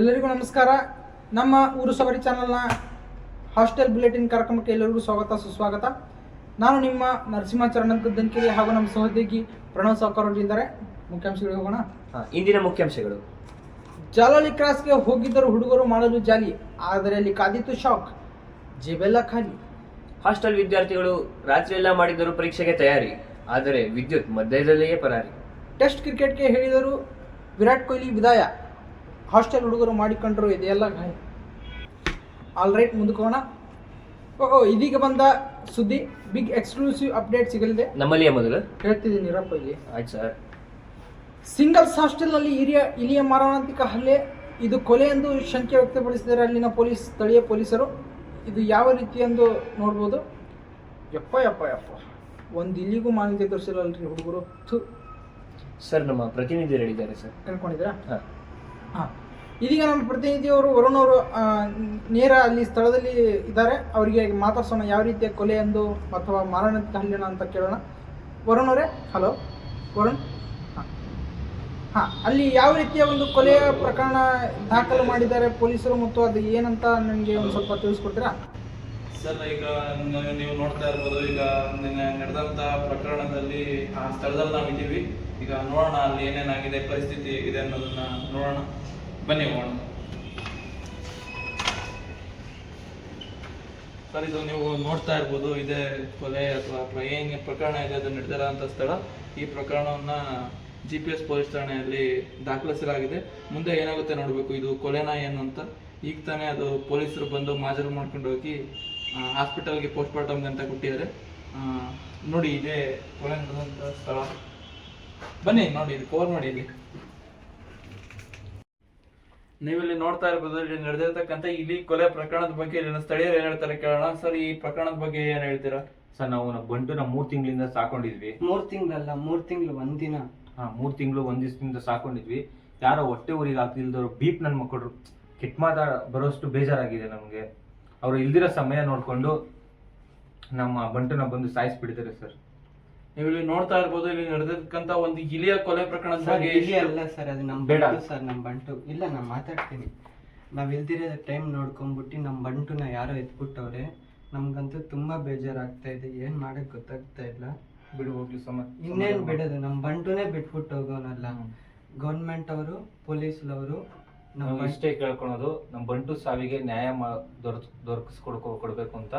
ಎಲ್ಲರಿಗೂ ನಮಸ್ಕಾರ. ನಮ್ಮ ಊರು ಸವಾರಿ ಚಾನಲ್ನ ಹಾಸ್ಟೆಲ್ ಬುಲೆಟಿನ್ ಕಾರ್ಯಕ್ರಮಕ್ಕೆ ಎಲ್ಲರಿಗೂ ಸ್ವಾಗತ ಸುಸ್ವಾಗತ. ನಾನು ನಿಮ್ಮ ನರಸಿಂಹಾಚರಣ ಗದ್ದಂಕಿರಿ ಹಾಗೂ ನಮ್ಮ ಸಹೋದ್ಯೋಗಿ ಪ್ರಣವ್ ಸಾವ್ಕಾರ್ ಇದ್ದಾರೆ. ಮುಖ್ಯಾಂಶಗಳಿಗೆ ಹೋಗೋಣ. ಇಂದಿನ ಮುಖ್ಯಾಂಶಗಳು: ಜಾಲಲಿ ಕ್ರಾಸ್ಗೆ ಹೋಗಿದ್ದರು ಹುಡುಗರು ಮಾಡಲು ಜಾಲಿ, ಆದರೆ ಅಲ್ಲಿ ಕಾದಿತ್ತು ಶಾಕ್, ಜೇಬೆಲ್ಲ ಖಾಲಿ. ಹಾಸ್ಟೆಲ್ ವಿದ್ಯಾರ್ಥಿಗಳು ರಾತ್ರಿಯೆಲ್ಲ ಮಾಡಿದ್ದರು ಪರೀಕ್ಷೆಗೆ ತಯಾರಿ, ಆದರೆ ವಿದ್ಯುತ್ ಮಧ್ಯದಲ್ಲಿಯೇ ಪರಾರಿ. ಟೆಸ್ಟ್ ಕ್ರಿಕೆಟ್ಗೆ ಹೇಳಿದರು ವಿರಾಟ್ ಕೊಹ್ಲಿ ವಿದಾಯ, ಹಾಸ್ಟೆಲ್ ಹುಡುಗರು ಮಾಡಿಕೊಂಡ್ರು ಇದೆಲ್ಲ ಗಾಯ. ಆಲ್ ರೈಟ್, ಮುಂದಕ್ಕೋಣ. ಇದೀಗ ಬಂದ ಸುದ್ದಿ, ಬಿಗ್ ಎಕ್ಸ್ಕ್ಲೂಸಿವ್ ಅಪ್ಡೇಟ್ ಸಿಗಲಿದೆ. ನಮ್ಮಲ್ಲಿಯೇ ಮೊದಲು ಹೇಳ್ತಿದ್ದೀನಿ ಇರಪ್ಪ ಇಲ್ಲಿ. ಆಯ್ತು ಸರ್. ಸಿಂಗಲ್ಸ್ ಹಾಸ್ಟೆಲ್ನಲ್ಲಿ ಇಲಿಯ ಮಾರಣಾಂತಿಕ ಹಲ್ಲೆ, ಇದು ಕೊಲೆ ಎಂದು ಶಂಕೆ ವ್ಯಕ್ತಪಡಿಸಿದ್ದಾರೆ ಅಲ್ಲಿನ ಸ್ಥಳೀಯ ಪೊಲೀಸರು. ಇದು ಯಾವ ರೀತಿ ಎಂದು ನೋಡ್ಬೋದು. ಯಪ್ಪ ಯಪ್ಪ ಯಪ್ಪ, ಒಂದು ಇಲಿಗೂ ಮಾನ್ಯತೆ ತೋರಿಸಿಲ್ಲಲ್ರಿ ಹುಡುಗರು. ಸರ್, ನಮ್ಮ ಪ್ರತಿನಿಧಿ ಹೇಳಿದ್ದಾರೆ ಸರ್. ತಿಳ್ಕೊಂಡಿದ್ದೀರಾ? ಹಾಂ, ಇದೀಗ ನಮ್ಮ ಪ್ರತಿನಿಧಿಯವರು ವರುಣ್ ಅವರು ನೇರ ಅಲ್ಲಿ ಸ್ಥಳದಲ್ಲಿ ಇದ್ದಾರೆ. ಅವರಿಗೆ ಮಾತಾಡ್ಸೋಣ ಯಾವ ರೀತಿಯ ಕೊಲೆ ಎಂದು ಅಥವಾ ಮಾರಣಾಂತಿಕ ಹಲ್ಲೆನ ಅಂತ ಕೇಳೋಣ. ವರುಣ್ ಅವರೇ, ಹಲೋ ವರುಣ್. ಹಾಂ, ಅಲ್ಲಿ ಯಾವ ರೀತಿಯ ಒಂದು ಕೊಲೆಯ ಪ್ರಕರಣ ದಾಖಲು ಮಾಡಿದ್ದಾರೆ ಪೊಲೀಸರು ಮತ್ತು ಅದು ಏನಂತ ನನಗೆ ಒಂದು ಸ್ವಲ್ಪ ತಿಳಿಸ್ಕೊಡ್ತೀರಾ? ಸರ್, ಈಗ ನೀವು ನೋಡ್ತಾ ಇರ್ಬೋದು, ಈಗ ನಡೆದಂಥ ಪ್ರಕರಣದಲ್ಲಿ ಆ ಸ್ಥಳದಲ್ಲಿ ನಾವು ಇದ್ದೀವಿ. ಈಗ ನೋಡೋಣ ಅಲ್ಲಿ ಏನೇನಾಗಿದೆ, ಪರಿಸ್ಥಿತಿ ಹೇಗಿದೆ ಅನ್ನೋದನ್ನ ನೋಡೋಣ. ಬನ್ನಿ ಹೋಗೋಣ. ಸರ್, ಇದು ನೀವು ನೋಡ್ತಾ ಇರ್ಬೋದು, ಇದೇ ಕೊಲೆ ಅಥವಾ ಏನ್ ಪ್ರಕರಣ ಇದೆ ಅದು ನಡೆದಿರೋಂಥ ಸ್ಥಳ. ಈ ಪ್ರಕರಣವನ್ನ GPS ಪೊಲೀಸ್ ಠಾಣೆಯಲ್ಲಿ ದಾಖಲಿಸಲಾಗಿದೆ. ಮುಂದೆ ಏನಾಗುತ್ತೆ ನೋಡಬೇಕು, ಇದು ಕೊಲೆನಾ ಏನು ಅಂತ. ಈಗ ತಾನೇ ಅದು ಪೊಲೀಸರು ಬಂದು ಮಾಜರು ಮಾಡ್ಕೊಂಡು ಹೋಗಿ ಹಾಸ್ಪಿಟಲ್ಗೆ ಪೋಸ್ಟ್ ಮಾರ್ಟಮ್ಗೆ ಅಂತ ಕೊಟ್ಟಿದ್ದಾರೆ. ನೋಡಿ, ಇದೇ ಕೊಲೆ ನಡೆದಂಥ ಸ್ಥಳ. ಬನ್ನಿ ನೋಡಿ, ಇದು ಕವರ್ ಮಾಡಿ. ಇಲ್ಲಿ ನೀವಿಲ್ಲಿ ನೋಡ್ತಾ ಇರ್ಬೋದು, ಇಲ್ಲಿ ನಡೆದಿರ್ತಕ್ಕಂಥ ಇಲ್ಲಿ ಕೊಲೆ ಪ್ರಕರಣದ ಬಗ್ಗೆ ಇಲ್ಲಿನ ಸ್ಥಳೀಯರು ಏನ್ ಹೇಳ್ತಾರೆ ಕೇಳೋಣ. ಸರ್, ಈ ಪ್ರಕರಣದ ಬಗ್ಗೆ ಏನ್ ಹೇಳ್ತೀರಾ? ಸರ್, ನಾವು ಬಂಟುನ 3 ತಿಂಗಳಿಂದ ಸಾಕೊಂಡಿದ್ವಿ. 3 ತಿಂಗಳಲ್ಲ, 3 ತಿಂಗಳು ಒಂದಿನ. 3 ತಿಂಗಳು ಒಂದ್ ದಿವಸದಿಂದ ಸಾಕೊಂಡಿದ್ವಿ. ಯಾರೋ ಹೊಟ್ಟೆ ಊರಿಗೆ ಆಗ್ತಿಲ್ದವ್ರು ಬೀಪ್ ನನ್ನ ಮಕ್ಕಳು ಕೆಟ್ಟ ಮಾತಾ ಬರೋಷ್ಟು ಬೇಜಾರಾಗಿದೆ ನಮ್ಗೆ. ಅವ್ರು ಇಲ್ದಿರೋ ಸಮಯ ನೋಡ್ಕೊಂಡು ನಮ್ಮ ಬಂಟುನ ಬಂದು ಸಾಯಿಸ್ಬಿಟ್ಟಿದ್ದಾರೆ ಸರ್. ನೀವು ಇಲ್ಲಿ ನೋಡ್ತಾ ಇರ್ಬೋದು, ಇಲ್ಲಿ ನಡೆದಿರ್ತಕ್ಕಂಥ ಒಂದು ಇಲಿಯ ಕೊಲೆ ಪ್ರಕರಣದ ಬಗ್ಗೆ. ಇಲ್ಲಿ ಅಲ್ಲ ಸರ್, ಅದು ನಮ್ ಬೇಡ ಸರ್, ನಮ್ ಬಂಟು ಇಲ್ಲ. ನಾನು ಮಾತಾಡ್ತೀನಿ. ನಾವ್ ಇಲ್ದಿರೋ ಟೈಮ್ ನೋಡ್ಕೊಂಡ್ಬಿಟ್ಟು ನಮ್ ಬಂಟುನ ಯಾರೋ ಎತ್ಬಿಟ್ಟವ್ರೆ. ನಮ್ಗಂತೂ ತುಂಬಾ ಬೇಜಾರಾಗ್ತಾ ಇದೆ. ಏನ್ ಮಾಡಕ್ ಗೊತ್ತಾಗ್ತಾ ಇಲ್ಲ. ಬಿಡು ಹೋಗ್ಲಿ ಇನ್ನೇನ್ ಬಿಡೋದು, ನಮ್ ಬಂಟುನೇ ಬಿಟ್ಬಿಟ್ಟು ಹೋಗೋನಲ್ಲ. ಗೌರ್ಮೆಂಟ್ ಅವರು, ಪೊಲೀಸ್ನವರು ನಾವು ಇಷ್ಟೇ ಕೇಳ್ಕೊಳೋದು, ನಮ್ಮ ಬಂಟು ಸಾವಿಗೆ ನ್ಯಾಯ ಕೊಡ್ಬೇಕು ಅಂತ.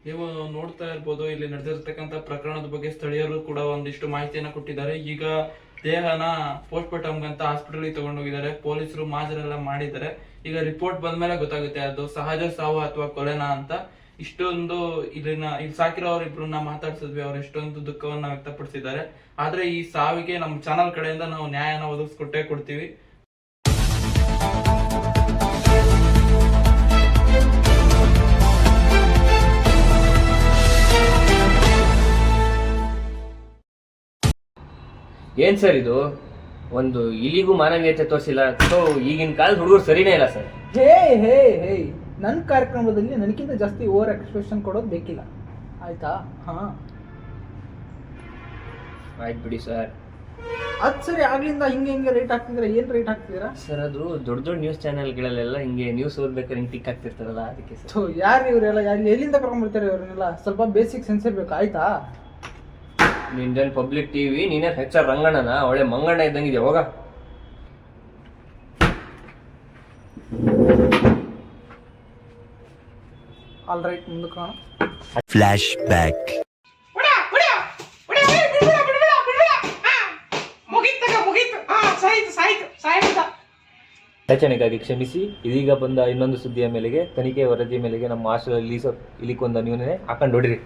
ನೀವು ನೋಡ್ತಾ ಇರ್ಬೋದು, ಇಲ್ಲಿ ನಡೆದಿರ್ತಕ್ಕಂಥ ಪ್ರಕರಣದ ಬಗ್ಗೆ ಸ್ಥಳೀಯರು ಕೂಡ ಒಂದಿಷ್ಟು ಮಾಹಿತಿಯನ್ನ ಕೊಟ್ಟಿದ್ದಾರೆ. ಈಗ ದೇಹನ ಪೋಸ್ಟ್ ಮಾರ್ಟಮ್ ಅಂತ ಹಾಸ್ಪಿಟಲ್ಗೆ ತಗೊಂಡೋಗಿದ್ದಾರೆ. ಪೊಲೀಸರು ಮಾಜರೆಲ್ಲ ಮಾಡಿದ್ದಾರೆ. ಈಗ ರಿಪೋರ್ಟ್ ಬಂದ್ಮೇಲೆ ಗೊತ್ತಾಗುತ್ತೆ ಅದು ಸಹಜ ಸಾವು ಅಥವಾ ಕೊಲೆನಾ ಅಂತ. ಇಷ್ಟೊಂದು ಇಲ್ಲಿ ಸಾಕಿರೋರಿಬ್ರನ್ನ ಮಾತಾಡ್ಸಿದ್ವಿ. ಅವ್ರು ಎಷ್ಟೊಂದು ದುಃಖವನ್ನ ವ್ಯಕ್ತಪಡಿಸಿದ್ದಾರೆ. ಆದ್ರೆ ಈ ಸಾವಿಗೆ ನಮ್ಮ ಚಾನಲ್ ಕಡೆಯಿಂದ ನಾವು ನ್ಯಾಯನ ಒದಗಿಸ್ಕೊಟ್ಟೇ ಕೊಡ್ತೀವಿ. ಏನ್ ಸರ್ ಇದು? ಒಂದು ಇಲಿಗೂ ಮಾನವೀಯತೆ ತೋರಿಸಿಲ್ಲ. ಸೊ ಈಗಿನ ಕಾಲದ ಹುಡುಗರು ಸರಿನೇ ಇಲ್ಲ ಸರ್. ಹೇ ಹೇ ಹೇ, ನನ್ನ ಕಾರ್ಯಕ್ರಮದಲ್ಲಿ ನನಗಿಂತ ಜಾಸ್ತಿ ಓವರ್ ಎಕ್ಸ್ಪ್ರೆಷನ್ ಕೊಡೋದು ಬೇಕಿಲ್ಲ, ಆಯ್ತಾ? ಹಾಂ, ಆಯ್ತು ಬಿಡಿ ಸರ್. ಅದು ಸರಿ. ಆಗ್ಲಿಂದ ಹಿಂಗೆ ರೇಟ್ ಹಾಕ್ತಿದ್ದೀರಾ? ಏನು ರೇಟ್ ಹಾಕ್ತಿದ್ದೀರಾ ಸರ್? ಅದು ದೊಡ್ಡ ದೊಡ್ಡ ನ್ಯೂಸ್ ಚಾನೆಲ್ಗಳಲ್ಲೆಲ್ಲ ಹಿಂಗೆ ನ್ಯೂಸ್ ಓದ್ಬೇಕಾದ್ರೆ ಹಿಂಗೆ ಟಿಕ್ ಆಗ್ತಿರ್ತಾರಲ್ಲ, ಅದಕ್ಕೆ ಸರ್. ಸೊ ಯಾರು ಇವರೆಲ್ಲ? ಎಲ್ಲಿಂದ ಕರ್ಕೊಂಡ್ಬರ್ತಾರೆ ಇವ್ರನ್ನೆಲ್ಲ? ಸ್ವಲ್ಪ ಬೇಸಿಕ್ ಸೆನ್ಸ್ ಇರಬೇಕು, ಆಯ್ತಾ? ಇಂಡಿಯನ್ ಪಬ್ಲಿಕ್ ಟಿವಿ, ನೀನೇ HR ರಂಗಣ್ಣನ ಒಳ್ಳೆ ಮಂಗಣ್ಣ ಇದ್ದಂಗಿದೆ. ಹೋಗ. ಆಲ್ ರೈಟ್, ಮುಂದಕ್ಕೆ ಕಾಣ. Flash back. ರಚನೆಗಾಗಿ ಕ್ಷಮಿಸಿ. ಇದೀಗ ಬಂದ ಇನ್ನೊಂದು ಸುದ್ದಿಯ ಮೇಲೆಗೆ, ತನಿಖೆ ವರದಿ ಮೇಲೆಗೆ ನಮ್ಮ ಹಾಸ್ಟೆಲ್ ಇಲಿಕೊಂದ ನೀವೇ ಹಾಕೊಂಡು ಹೊಡಿರಿ.